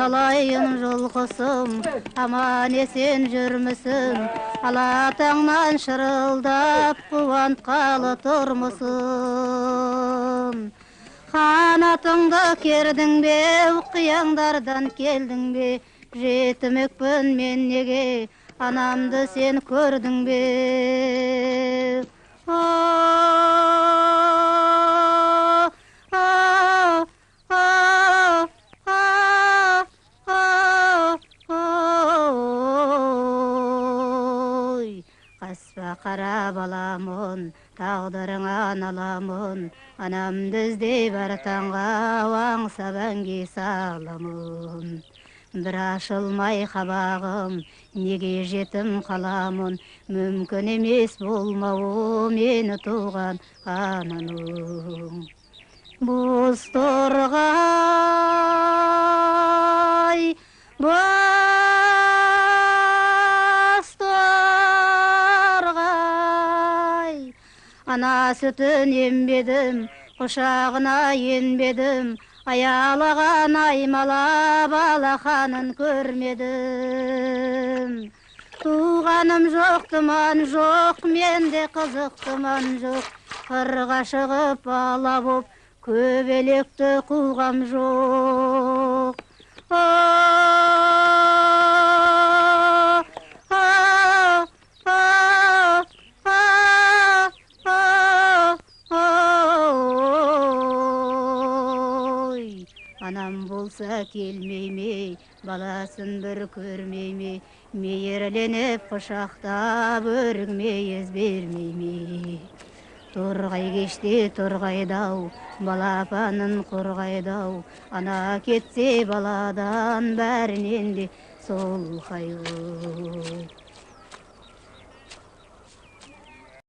Аялайын жылқысым, аман есен жүрмісің, алатаңнан шырылдап қуантқалы тұрмысың. Қанатыңды кердің бе, қияңдардан келдің бе, жетімекпін мен неге, анамды сен көрдің бе? Қаспа қара баламын, тағдырыңа аналамын, анамды іздеп әр таңға аңсап әнге саламын. Бір ашылмай қабағым, неге жетім қаламын, мүмкін емес болмауы мені туған ананың. Боз торғай, боз торғай, ана сүтін ембедім, құшағына енбедім, аялаған аймалап алақанын көрмедім. Туғаным жоқ, тұман жоқ, менде қызық тұман жоқ, қырға шығып ала боп көбелекті қуғам жоқ. Анам болса келмей ме, баласын бір көрмей ме, мейірленіп құшақтап өрігме ез бермей ме? Торғай кеште торғайдау, балапанын қорғайдау, ана кетсе баладан бәрінен де сол қайғы.